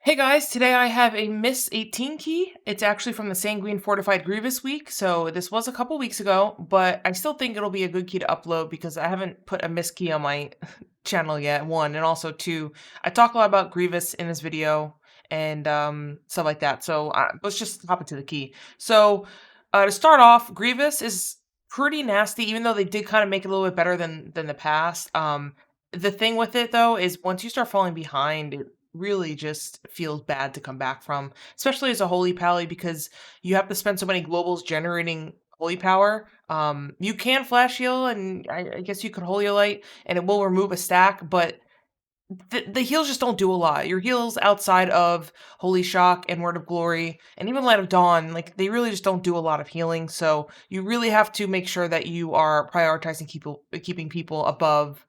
Hey guys, today I have a Miss 18 key. It's actually from the Sanguine Fortified Grievous week, so this was a couple weeks ago, but I still think it'll be a good key to upload because I haven't put a Miss key on my channel yet, one, and also two, I talk a lot about Grievous in this video and stuff like that, so let's just hop into the key. So to start off, Grievous is pretty nasty, even though they did kind of make it a little bit better than the past. The thing with it, though, is once you start falling behind, really just feels bad to come back from, especially as a holy pally because you have to spend so many globals generating holy power. You can flash heal, and I guess you could holy light, and it will remove a stack, but the heals just don't do a lot. Your heals outside of Holy Shock and Word of Glory and even Light of Dawn, like they really just don't do a lot of healing. So you really have to make sure that you are prioritizing keeping people above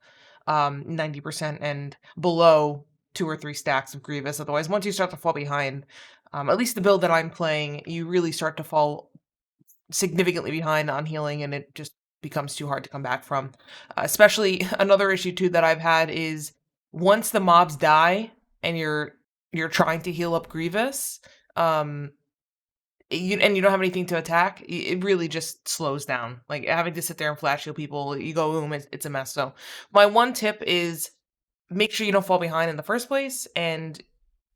90% and below 2 or 3 stacks of Grievous. Otherwise, once you start to fall behind, at least the build that I'm playing, you really start to fall significantly behind on healing, and it just becomes too hard to come back from. Especially another issue too that I've had is once the mobs die and you're trying to heal up Grievous, um, you don't have anything to attack, it really just slows down. Like having to sit there and flash heal people, you go boom, it's a mess. So my one tip is make sure you don't fall behind in the first place, and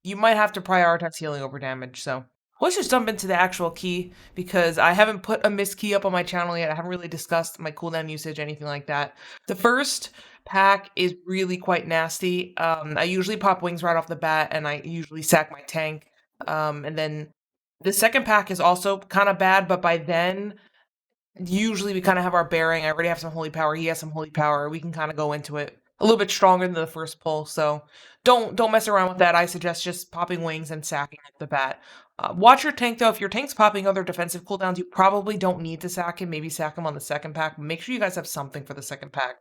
you might have to prioritize healing over damage. So let's just jump into the actual key because I haven't put a miss key up on my channel yet. I haven't really discussed my cooldown usage, anything like that. The first pack is really quite nasty. I usually pop wings right off the bat, and I usually sack my tank. And then the second pack is also kind of bad, but by then, usually we kind of have our bearing. I already have some holy power. He has some holy power. We can kind of go into it a little bit stronger than the first pull. So don't mess around with that. I suggest just popping wings and sacking at the bat. Watch your tank though. If your tank's popping other defensive cooldowns, you probably don't need to sack him. Maybe sack him on the second pack. But make sure you guys have something for the second pack,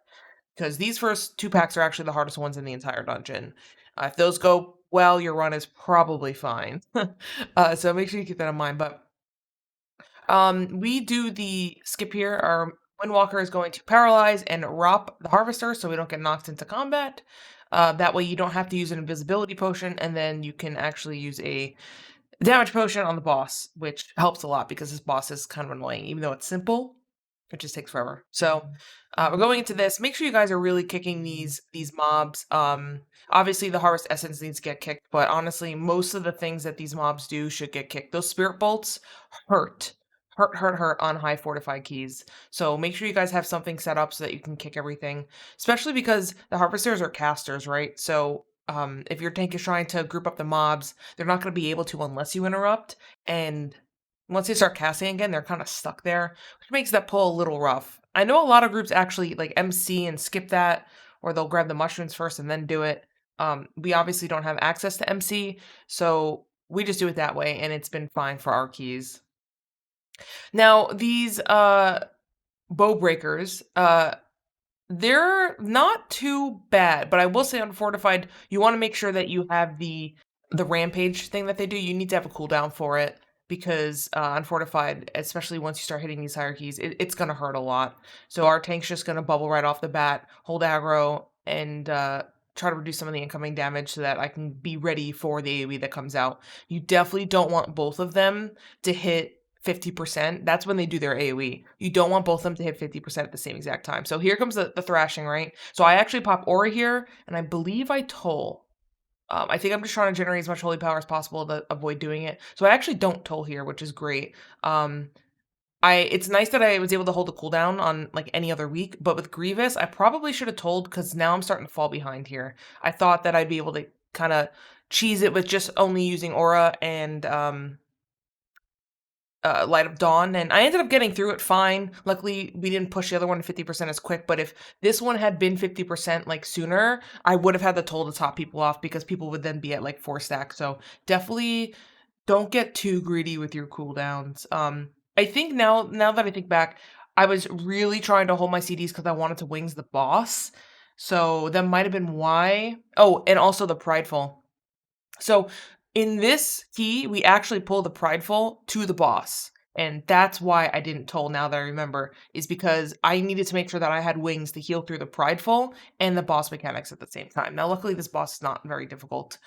because these first 2 packs are actually the hardest ones in the entire dungeon. If those go well, your run is probably fine. So make sure you keep that in mind. But we do the skip here. Our Windwalker is going to paralyze and rop the Harvester so we don't get knocked into combat. That way you don't have to use an invisibility potion, and then you can actually use a damage potion on the boss, which helps a lot because this boss is kind of annoying. Even though it's simple, it just takes forever. So we're going into this. Make sure you guys are really kicking these mobs. Obviously the Harvest Essence needs to get kicked, but honestly, most of the things that these mobs do should get kicked. Those Spirit Bolts hurt. Hurt on high fortified keys. So make sure you guys have something set up so that you can kick everything, especially because the Harvesters are casters, right? So if your tank is trying to group up the mobs, they're not going to be able to unless you interrupt. And once they start casting again, they're kind of stuck there, which makes that pull a little rough. I know a lot of groups actually like MC and skip that, or they'll grab the mushrooms first and then do it. We obviously don't have access to MC, so we just do it that way, and it's been fine for our keys. Now, these bow breakers, they're not too bad, but I will say on fortified, you want to make sure that you have the rampage thing that they do. You need to have a cooldown for it because on fortified, especially once you start hitting these higher keys, it's going to hurt a lot. So our tank's just going to bubble right off the bat, hold aggro, and try to reduce some of the incoming damage so that I can be ready for the AoE that comes out. You definitely don't want both of them to hit 50%. That's when they do their AoE. You don't want both of them to hit 50% at the same exact time. So here comes the thrashing, right? So I actually pop Aura here, and I believe I toll. I think I'm just trying to generate as much holy power as possible to avoid doing it. So I actually don't toll here, which is great. It's nice that I was able to hold the cooldown on like any other week, but with Grievous, I probably should have told because now I'm starting to fall behind here. I thought that I'd be able to kind of cheese it with just only using Aura and Light of Dawn, and I ended up getting through it fine. Luckily, we didn't push the other one to 50% as quick, but if this one had been 50% like sooner, I would have had the toll to top people off because people would then be at like 4 stacks. So definitely don't get too greedy with your cooldowns. I think now that I think back, I was really trying to hold my CDs because I wanted to wings the boss. So that might have been why. Oh, and also the Prideful. So in this key, we actually pull the Prideful to the boss. And that's why I didn't toll, now that I remember, is because I needed to make sure that I had wings to heal through the Prideful and the boss mechanics at the same time. Now, luckily, this boss is not very difficult.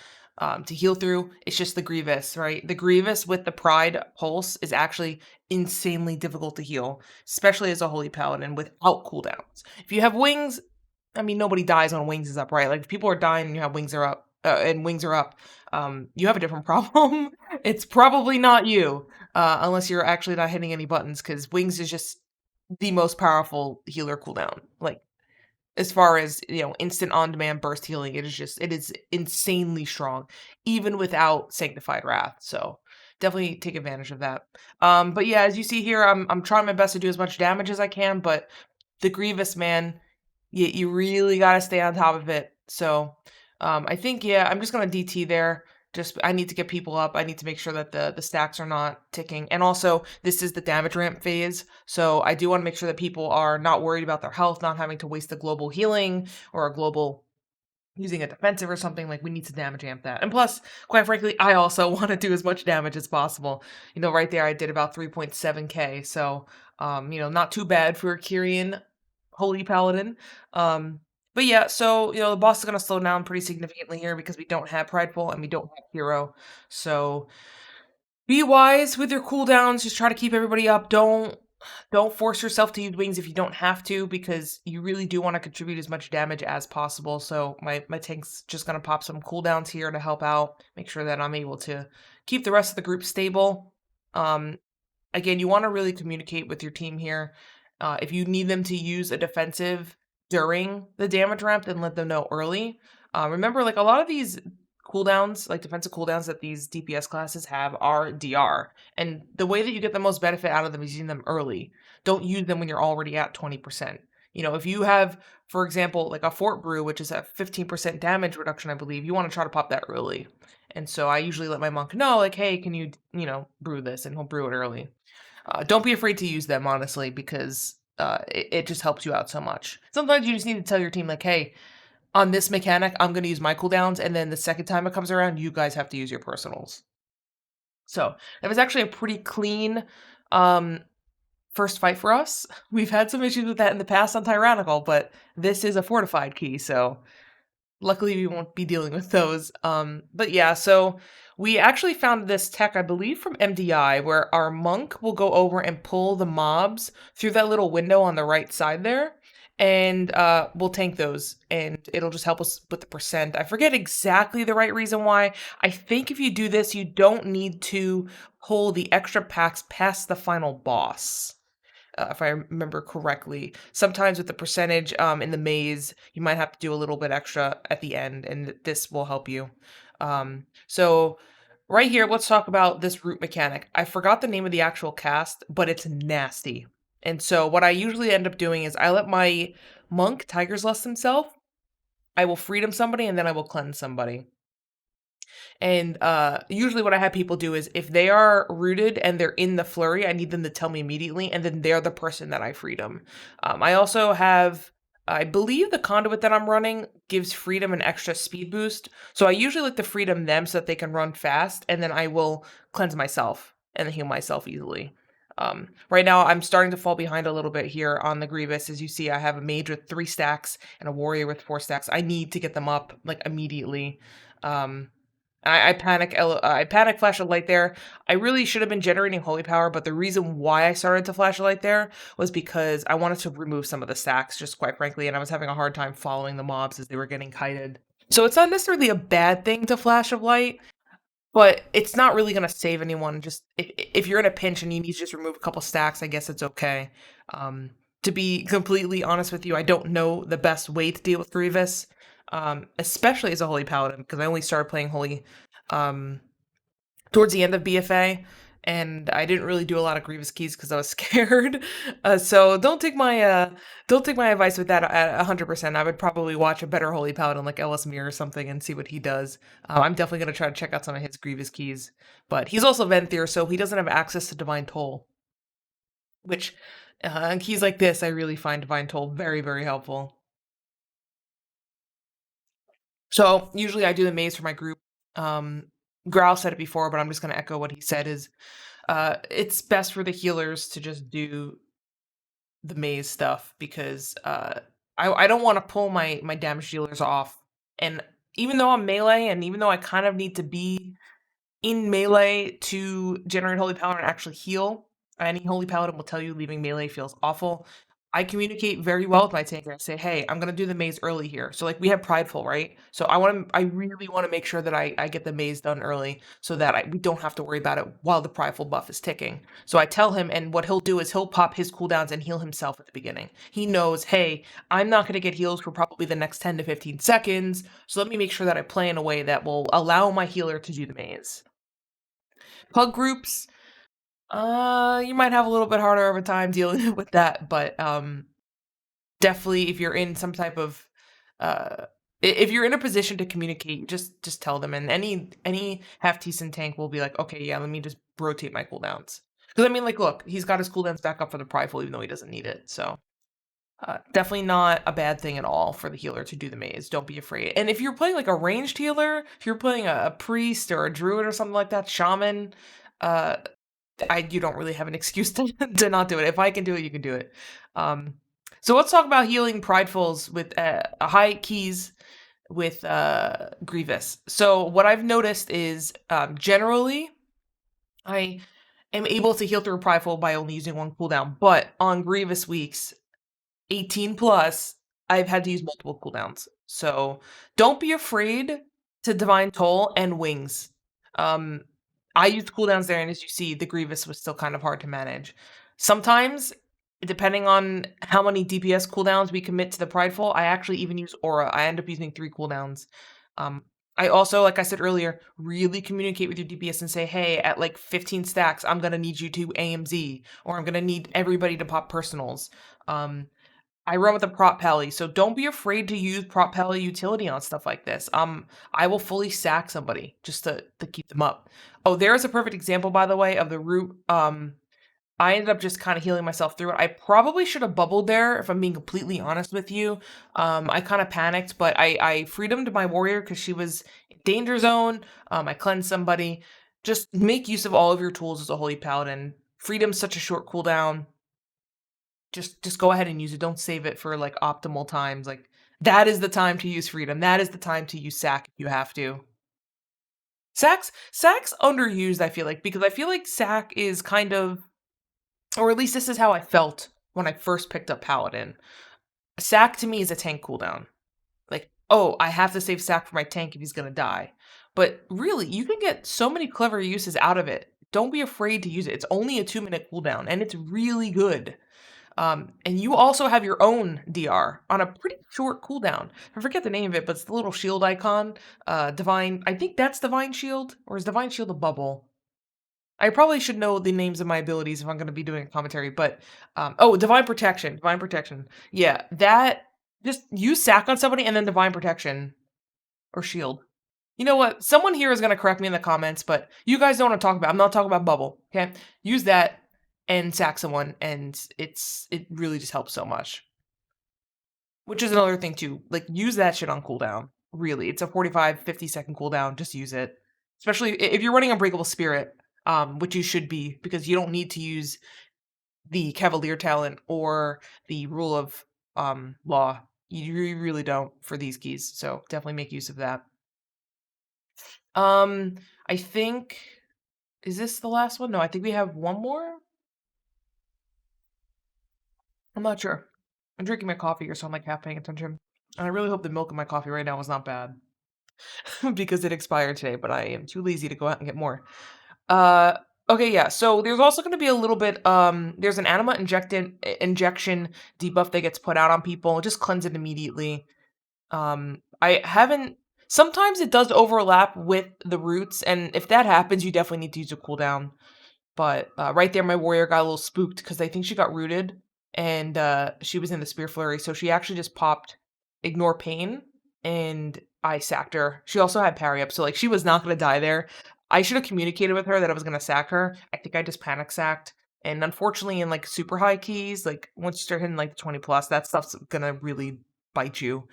to heal through. It's just the Grievous, right? The Grievous with the Pride Pulse is actually insanely difficult to heal, especially as a Holy Paladin without cooldowns. If you have wings, I mean, nobody dies on wings is up, right? Like if people are dying and you have wings are up, you have a different problem. It's probably not you, unless you're actually not hitting any buttons, because wings is just the most powerful healer cooldown. Like as far as, instant on-demand burst healing, it is insanely strong, even without Sanctified Wrath, so definitely take advantage of that. But yeah, as you see here, I'm trying my best to do as much damage as I can, but the Grievous, man, you really gotta stay on top of it, so, I think, yeah, I'm just gonna DT there. Just I need to get people up. I need to make sure that the stacks are not ticking. And also, this is the damage ramp phase, so I do want to make sure that people are not worried about their health, not having to waste a global healing or a global using a defensive or something. Like we need to damage amp that. And plus, quite frankly, I also want to do as much damage as possible. Right there I did about 3.7k, so not too bad for a Kyrian Holy Paladin. But yeah, so the boss is gonna slow down pretty significantly here because we don't have Prideful and we don't have Hero. So be wise with your cooldowns. Just try to keep everybody up. Don't force yourself to use wings if you don't have to, because you really do want to contribute as much damage as possible. So my tank's just gonna pop some cooldowns here to help out, make sure that I'm able to keep the rest of the group stable. Again, you want to really communicate with your team here. If you need them to use a defensive during the damage ramp, then let them know early. Remember, like a lot of these cooldowns, like defensive cooldowns that these DPS classes have, are DR. And the way that you get the most benefit out of them is using them early. Don't use them when you're already at 20%. If you have, for example, like a Fort Brew, which is at 15% damage reduction, I believe, you want to try to pop that early. And so I usually let my monk know, like, hey, can you, brew this? And he'll brew it early. Don't be afraid to use them, honestly, because it just helps you out so much. Sometimes you just need to tell your team, like, hey, on this mechanic, I'm going to use my cooldowns, and then the second time it comes around, you guys have to use your personals. So it was actually a pretty clean first fight for us. We've had some issues with that in the past on Tyrannical, but this is a fortified key, so luckily we won't be dealing with those. But yeah, so we actually found this tech, I believe, from MDI, where our monk will go over and pull the mobs through that little window on the right side there, and we'll tank those, and it'll just help us with the percent. I forget exactly the right reason why. I think if you do this, you don't need to pull the extra packs past the final boss, if I remember correctly. Sometimes with the percentage in the maze, you might have to do a little bit extra at the end, and this will help you. So right here, let's talk about this root mechanic. I forgot the name of the actual cast, but it's nasty. And so what I usually end up doing is I let my monk Tiger's Lust himself, I will freedom somebody, and then I will cleanse somebody. And usually what I have people do is if they are rooted and they're in the flurry, I need them to tell me immediately, and then they're the person that I freedom. I also have, I believe the conduit that I'm running gives freedom an extra speed boost. So I usually like to freedom them so that they can run fast, and then I will cleanse myself and heal myself easily. Right now, I'm starting to fall behind a little bit here on the Grievous. As you see, I have a mage with 3 stacks and a warrior with 4 stacks. I need to get them up, like, immediately. I panic flash a light there. I really should have been generating holy power, but the reason why I started to flash a light there was because I wanted to remove some of the stacks, just quite frankly, and I was having a hard time following the mobs as they were getting kited. So it's not necessarily a bad thing to flash of light, but it's not really going to save anyone. Just if you're in a pinch and you need to just remove a couple stacks, I guess it's okay. To be completely honest with you, I don't know the best way to deal with Grievous, especially as a Holy Paladin, because I only started playing Holy towards the end of BFA, and I didn't really do a lot of Grievous keys because I was scared. So don't take my advice with that at 100%. I would probably watch a better Holy Paladin like Ellis Mir or something and see what he does. I'm definitely going to try to check out some of his Grievous keys, but he's also Venthyr, so he doesn't have access to Divine Toll, which keys like this, I really find Divine Toll very, very helpful. So usually I do the maze for my group. Growl said it before, but I'm just going to echo what he said is it's best for the healers to just do the maze stuff because I don't want to pull my damage dealers off, and even though I'm melee and even though I kind of need to be in melee to generate Holy Paladin and actually heal, any Holy Paladin will tell you leaving melee feels awful. I communicate very well with my tanker. I say, hey, I'm gonna do the maze early here. So like we have Prideful, right? So I really want to make sure that I get the maze done early so that we don't have to worry about it while the Prideful buff is ticking. So I tell him, and what he'll do is he'll pop his cooldowns and heal himself at the beginning. He knows, hey, I'm not gonna get heals for probably the next 10 to 15 seconds. So let me make sure that I play in a way that will allow my healer to do the maze. Pug groups, you might have a little bit harder of a time dealing with that, but definitely if you're in some type of if you're in a position to communicate, just tell them, and any half decent tank will be like, okay, yeah, let me just rotate my cooldowns. Because I mean, like, look, he's got his cooldowns back up for the prideful, even though he doesn't need it. So definitely not a bad thing at all for the healer to do the maze. Don't be afraid. And if you're playing like a ranged healer, if you're playing a priest or a druid or something like that, shaman, uh, you don't really have an excuse to not do it. If I can do it, you can do it. So let's talk about healing pridefuls with high keys with Grievous. So what I've noticed is generally I am able to heal through a prideful by only using one cooldown, but on Grievous weeks, 18 plus, I've had to use multiple cooldowns. So don't be afraid to Divine Toll and Wings. I used cooldowns there, and as you see, the Grievous was still kind of hard to manage. Sometimes, depending on how many DPS cooldowns we commit to the Prideful, I actually even use Aura. I end up using 3 cooldowns. I also, like I said earlier, really communicate with your DPS and say, hey, at like 15 stacks, I'm going to need you to AMZ, or I'm going to need everybody to pop personals. I run with a prop pally, so don't be afraid to use prop pally utility on stuff like this. I will fully sack somebody just to keep them up. Oh, there's a perfect example, by the way, of the root. I ended up just kind of healing myself through it. I probably should have bubbled there, if I'm being completely honest with you. I kind of panicked, but I freedomed my warrior because she was in danger zone. I cleansed somebody. Just make use of all of your tools as a holy paladin. Freedom's such a short cooldown. Just go ahead and use it. Don't save it for like optimal times. Like that is the time to use freedom. That is the time to use sack if you have to. Sack's underused, I feel like, because I feel like sack is kind of, or at least this is how I felt when I first picked up paladin. Sack to me is a tank cooldown. Like, oh, I have to save sack for my tank if he's gonna die. But really, you can get so many clever uses out of it. Don't be afraid to use it. It's only a 2-minute cooldown, and it's really good. And you also have your own DR on a pretty short cooldown. I forget the name of it, but it's the little shield icon. Divine, I think that's Divine Shield, or is Divine Shield a bubble? I probably should know the names of my abilities if I'm going to be doing a commentary, but, oh, Divine Protection, Divine Protection. Yeah, that, just use sack on somebody and then Divine Protection, or Shield. You know what? Someone here is going to correct me in the comments, but you guys don't want to talk about, I'm not talking about bubble, okay? Use that and sack someone, and it really just helps so much. Which is another thing too. Like, use that shit on cooldown. Really, it's a 45, 50-second cooldown. Just use it. Especially if you're running Unbreakable Spirit, which you should be, because you don't need to use the Cavalier talent or the Rule of Law. You really don't for these keys. So definitely make use of that. I think, is this the last one? No, I think we have one more. I'm not sure. I'm drinking my coffee here, so I'm like half paying attention. And I really hope the milk in my coffee right now is not bad. Because it expired today, but I am too lazy to go out and get more. Okay, yeah, so there's also going to be a little bit, there's an anima injection debuff that gets put out on people. Just cleanse it immediately. I haven't, sometimes it does overlap with the roots, and if that happens, you definitely need to use a cooldown. But right there, my warrior got a little spooked because I think she got rooted, and she was in the Spear Flurry, so she actually just popped Ignore Pain, and I sacked her. She also had parry up, so like she was not going to die there. I should have communicated with her that I was going to sack her. I think I just panic sacked. And unfortunately, in like super high keys, like once you start hitting like the 20 plus, that stuff's going to really bite you.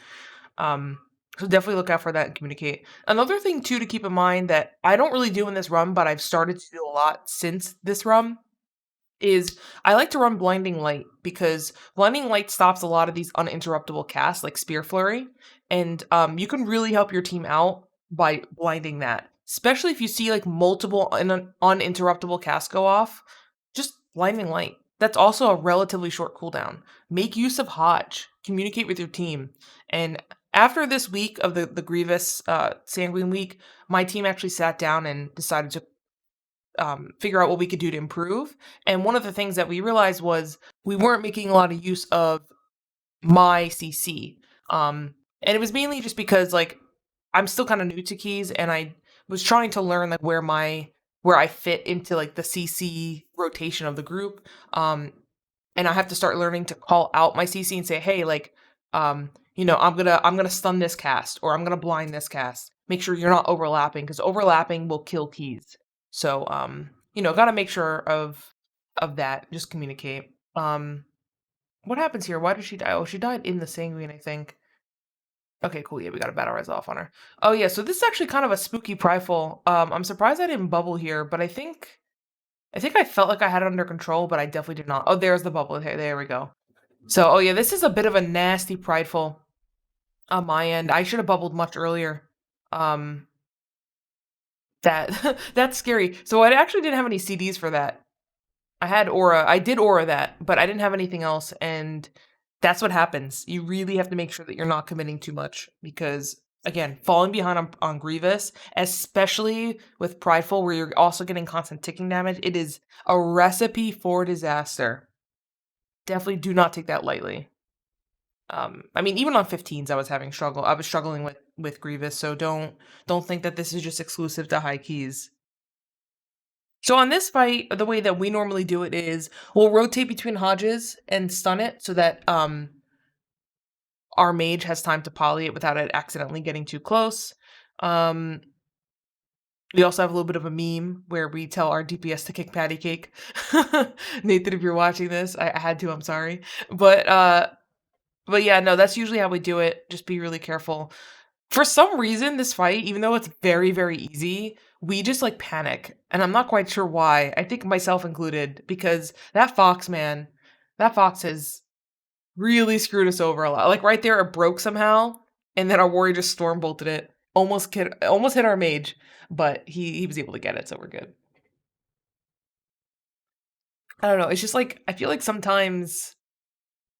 So definitely look out for that and communicate. Another thing too to keep in mind that I don't really do in this run, but I've started to do a lot since this run, is I like to run Blinding Light, because Blinding Light stops a lot of these uninterruptible casts like Spear Flurry, and you can really help your team out by blinding that. Especially if you see like multiple uninterruptible casts go off, just blinding light. That's also a relatively short cooldown. Make use of Hodge. Communicate with your team. And after this week of the Grievous Sanguine week, my team actually sat down and decided to figure out what we could do to improve. And one of the things that we realized was we weren't making a lot of use of my CC. And it was mainly just because like I'm still kind of new to keys, and I was trying to learn like where I fit into like the CC rotation of the group. And I have to start learning to call out my CC and say, hey, like, I'm gonna stun this cast, or I'm gonna blind this cast. Make sure you're not overlapping, because overlapping will kill keys. So gotta make sure of that. Just communicate. What happens here? Why did she die? Oh, she died in the Sanguine, I think. Okay, cool. Yeah, we got a battle res off on her. Oh yeah, so this is actually kind of a spooky prideful. I'm surprised I didn't bubble here, but I think I felt like I had it under control, but I definitely did not. Oh, there's the bubble. There we go. So, oh yeah, this is a bit of a nasty prideful on my end. I should have bubbled much earlier. That that's scary. So I actually didn't have any CDs for that. I had aura. I did aura that, but I didn't have anything else, and that's what happens. You really have to make sure that you're not committing too much, because again, falling behind on Grievous, especially with prideful where you're also getting constant ticking damage, it is a recipe for disaster. Definitely do not take that lightly. I mean, even on 15s, I was struggling with Grievous, so don't think that this is just exclusive to high keys. So on this fight, the way that we normally do it is we'll rotate between Hodges and stun it so that our mage has time to poly it without it accidentally getting too close. We also have a little bit of a meme where we tell our DPS to kick patty cake. Nathan, if you're watching this, I had to, I'm sorry. But yeah, no, that's usually how we do it. Just be really careful. For some reason, this fight, even though it's very, very easy, we just like panic. And I'm not quite sure why. I think myself included, because that fox has really screwed us over a lot. Like right there, it broke somehow, and then our warrior just storm bolted it. Almost hit our mage, but he was able to get it, so we're good. I don't know. It's just like I feel like sometimes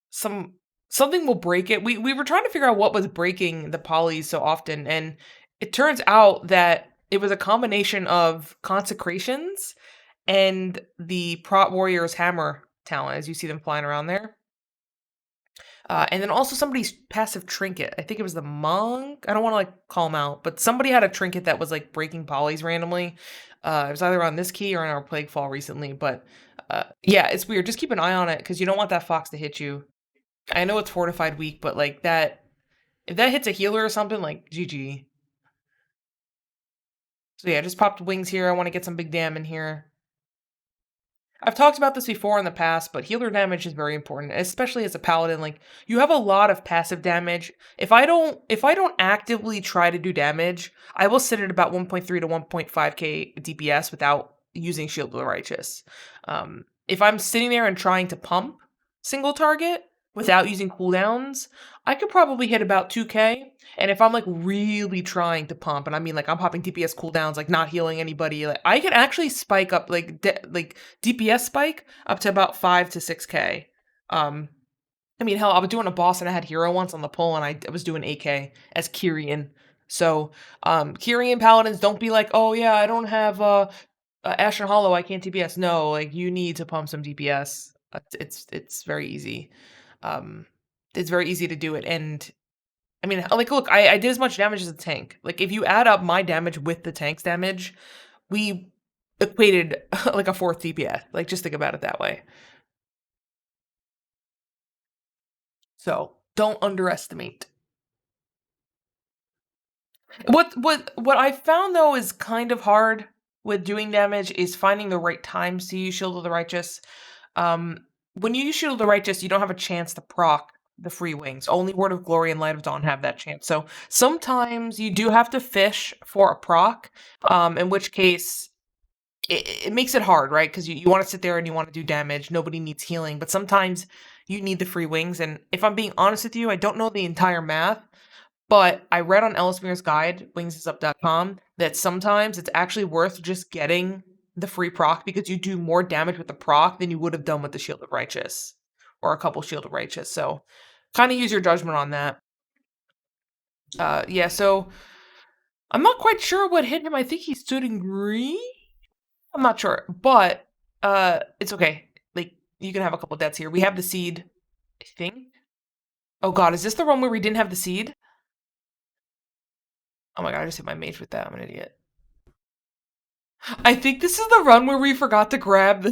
something will break it. We were trying to figure out what was breaking the polys so often, and it turns out that it was a combination of consecrations and the Prot Warrior's hammer talent, as you see them flying around there. And then also somebody's passive trinket. I think it was the monk. I don't want to like call him out, but somebody had a trinket that was like breaking polys randomly. It was either on this key or in our Plague Fall recently, but yeah, it's weird. Just keep an eye on it, because you don't want that fox to hit you. I know it's fortified weak, but like that, if that hits a healer or something, like GG. So yeah, just popped wings here. I want to get some big dam in here. I've talked about this before in the past, but healer damage is very important, especially as a paladin. Like, you have a lot of passive damage. If I don't actively try to do damage, I will sit at about 1.3 to 1.5k DPS without using Shield of the Righteous. If I'm sitting there and trying to pump single target without using cooldowns, I could probably hit about 2k. And if I'm like really trying to pump, and I mean like I'm popping DPS cooldowns, like not healing anybody, like I could actually spike up like DPS spike up to about 5 to 6k. I mean, hell, I was doing a boss and I had hero once on the pull, and I was doing 8k as Kyrian. So Kyrian paladins, don't be like, oh yeah, I don't have Ashen Hollow, I can't DPS. No, like you need to pump some DPS. It's very easy. It's very easy to do it, and I mean, like, look, I did as much damage as a tank. Like, if you add up my damage with the tank's damage, we equated like a 4th DPS. Like, just think about it that way. So don't underestimate. What I found though is kind of hard with doing damage is finding the right times to use Shield of the Righteous. When you use Shield of the Righteous, you don't have a chance to proc the free wings. Only Word of Glory and Light of Dawn have that chance. So sometimes you do have to fish for a proc, in which case it makes it hard, right? Because you want to sit there and you want to do damage. Nobody needs healing, but sometimes you need the free wings. And if I'm being honest with you, I don't know the entire math, But I read on Ellismere's guide, wingsup.com, that sometimes it's actually worth just getting the free proc because you do more damage with the proc than you would have done with the Shield of Righteous or a couple Shield of Righteous. So kind of use your judgment on that. Yeah, so I'm not quite sure what hit him. I think he stood in green. I'm not sure, but it's okay. Like, you can have a couple deaths here. We have the seed, I think. Oh god, is this the one where we didn't have the seed? Oh my god, I just hit my mage with that. I'm an idiot. I think this is the run where we forgot to grab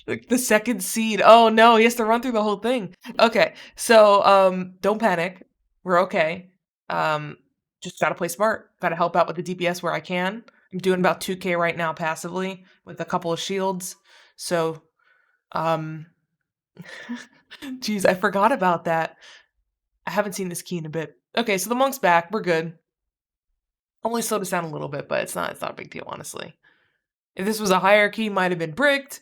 the second seed. Oh no, he has to run through the whole thing. Okay, so don't panic. We're okay. Just gotta play smart. Gotta help out with the DPS where I can. I'm doing about 2k right now passively with a couple of shields. So, geez, I forgot about that. I haven't seen this key in a bit. Okay, so the monk's back. We're good. Only slowed us down a little bit, but it's not a big deal, honestly. If this was a higher key, might have been bricked,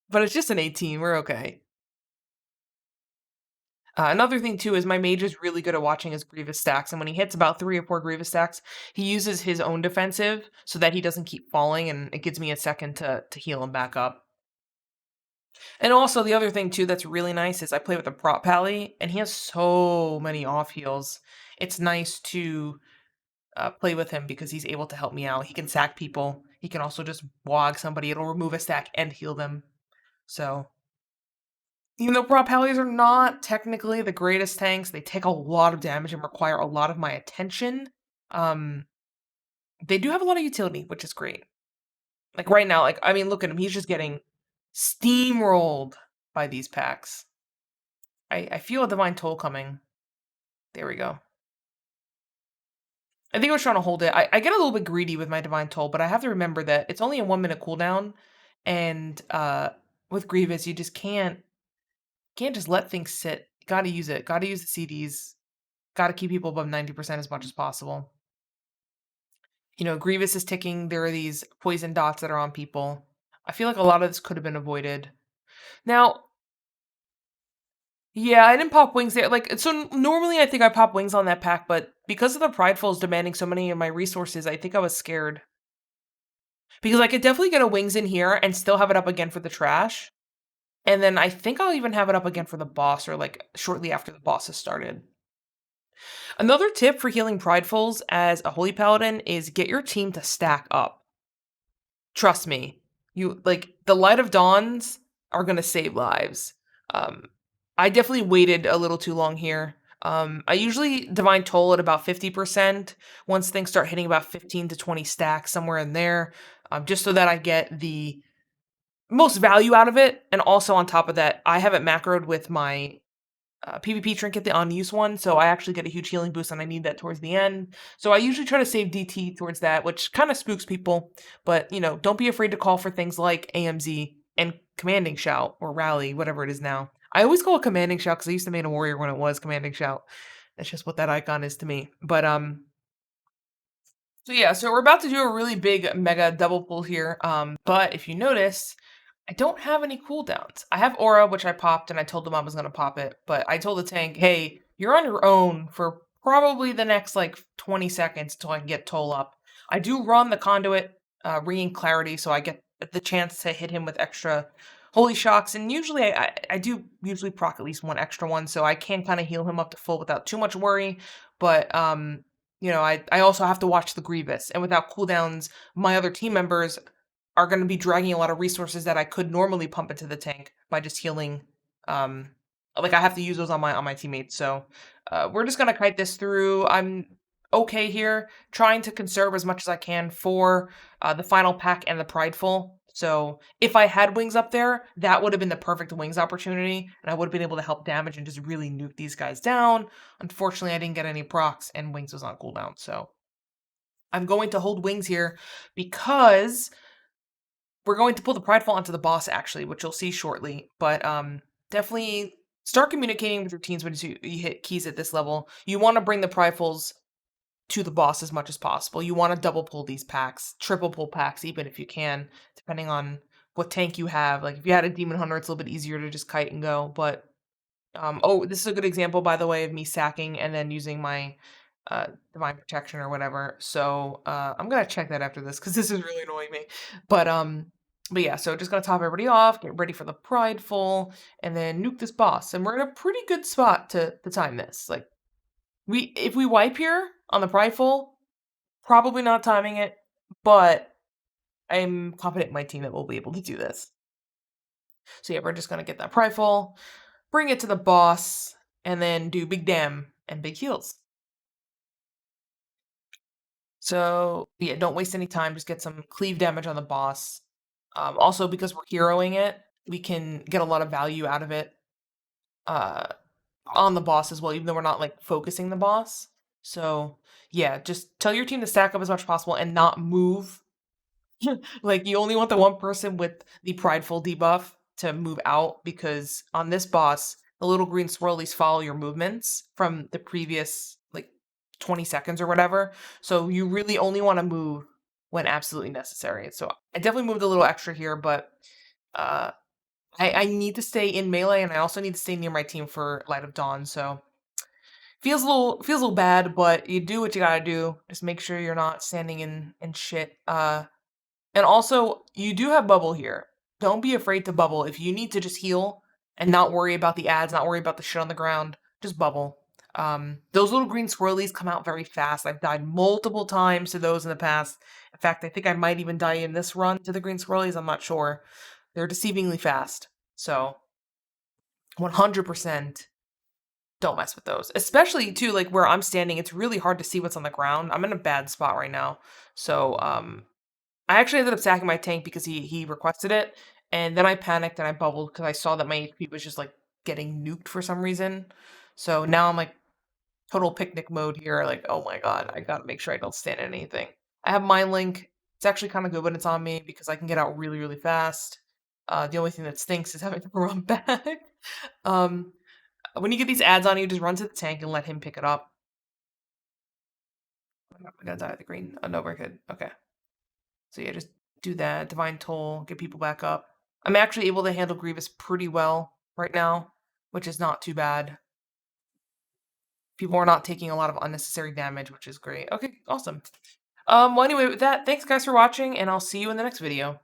but it's just an 18. We're okay. Another thing, too, is my mage is really good at watching his Grievous stacks, and when he hits about 3 or 4 Grievous stacks, he uses his own defensive so that he doesn't keep falling, and it gives me a second to heal him back up. And also, the other thing, too, that's really nice is I play with a prop pally, and he has so many off heals. It's nice to play with him because he's able to help me out. He can sack people. He can also just wog somebody. It'll remove a stack and heal them. So even though prop pallies are not technically the greatest tanks, they take a lot of damage and require a lot of my attention. They do have a lot of utility, which is great. Like right now, like I mean, look at him. He's just getting steamrolled by these packs. I feel a divine toll coming. There we go. I think I was trying to hold it. I get a little bit greedy with my divine toll, but I have to remember that it's only a 1 minute cooldown, and with Grievous, you just can't just let things sit. Gotta use it. Gotta use the CDs. Gotta keep people above 90% as much as possible. You know, Grievous is ticking. There are these poison dots that are on people. I feel like a lot of this could have been avoided. Now, yeah, I didn't pop wings there. Like, so normally I think I pop wings on that pack, but because of the Pridefuls demanding so many of my resources, I think I was scared. Because I could definitely get a wings in here and still have it up again for the trash. And then I think I'll even have it up again for the boss, or like shortly after the boss has started. Another tip for healing Pridefuls as a Holy Paladin is get your team to stack up. Trust me. You like the Light of Dawns are gonna save lives. I definitely waited a little too long here. I usually Divine Toll at about 50%. Once things start hitting about 15 to 20 stacks, somewhere in there, just so that I get the most value out of it. And also on top of that, I have it macroed with my PvP trinket, the unused one, so I actually get a huge healing boost, and I need that towards the end. So I usually try to save DT towards that, which kind of spooks people. But, you know, don't be afraid to call for things like AMZ and Commanding Shout, or Rally, whatever it is now. I always call it Commanding Shout because I used to main a warrior when it was Commanding Shout. That's just what that icon is to me. But, so yeah, so we're about to do a really big mega double pull here. But if you notice, I don't have any cooldowns. I have Aura, which I popped, and I told them I was going to pop it. But I told the tank, hey, you're on your own for probably the next, like, 20 seconds until I can get Toll up. I do run the Conduit, Ringing Clarity, so I get the chance to hit him with extra Holy Shocks. And usually, I do usually proc at least one extra one, so I can kind of heal him up to full without too much worry. But, you know, I also have to watch the Grievous. And without cooldowns, my other team members are going to be dragging a lot of resources that I could normally pump into the tank by just healing. Like I have to use those on my teammates. So we're just gonna kite this through. I'm okay here, trying to conserve as much as I can for the final pack and the Prideful. So if I had wings up there, that would have been the perfect wings opportunity, and I would have been able to help damage and just really nuke these guys down. Unfortunately, I didn't get any procs, and wings was on cooldown. So I'm going to hold wings here because we're going to pull the Prideful onto the boss, actually, which you'll see shortly. But definitely start communicating with your teams when you hit keys at this level. You want to bring the Pridefuls to the boss as much as possible. You want to double pull these packs, triple pull packs, even if you can, depending on what tank you have. Like if you had a Demon Hunter, it's a little bit easier to just kite and go. But oh, this is a good example, by the way, of me sacking and then using my divine protection or whatever. So I'm gonna check that after this because this is really annoying me. But yeah, so just gonna top everybody off, get ready for the prideful, and then nuke this boss. And we're in a pretty good spot to time this. Like if we wipe here on the prideful, probably not timing it, but I'm confident in my team that we'll be able to do this. So yeah, we're just gonna get that prideful, bring it to the boss, and then do big dam and big heals. So yeah, don't waste any time. Just get some cleave damage on the boss. Also, because we're heroing it, we can get a lot of value out of it uh, on the boss as well, even though we're not like focusing the boss. So yeah, just tell your team to stack up as much as possible and not move. Like you only want the one person with the prideful debuff to move out because on this boss, the little green swirlies follow your movements from the previous like 20 seconds or whatever. So you really only want to move when absolutely necessary. So I definitely moved a little extra here, but uh I need to stay in melee and I also need to stay near my team for Light of Dawn. So feels a little bad, but you do what you gotta do. Just make sure you're not standing in shit. And also, you do have bubble here. Don't be afraid to bubble. If you need to just heal and not worry about the ads, not worry about the shit on the ground, just bubble. Those little green swirlies come out very fast. I've died multiple times to those in the past. In fact, I think I might even die in this run to the green swirlies. I'm not sure. They're deceivingly fast. So, 100% don't mess with those. Especially, too, like where I'm standing, it's really hard to see what's on the ground. I'm in a bad spot right now. So, I actually ended up sacking my tank because he requested it, and then I panicked and I bubbled because I saw that my HP was just, like, getting nuked for some reason. So now I'm, like, total picnic mode here, like, "Oh my god, I gotta make sure I don't stand in anything." I have Mind Link. It's actually kinda good when it's on me because I can get out really, really fast. The only thing that stinks is having to run back. Um, when you get these ads on you, just run to the tank and let him pick it up. I'm gonna die at the green. Oh, no, we're good. Okay. So yeah, just do that. Divine Toll, get people back up. I'm actually able to handle Grievous pretty well right now, which is not too bad. People are not taking a lot of unnecessary damage, which is great. Okay, awesome. Well, anyway, with that, thanks guys for watching, and I'll see you in the next video.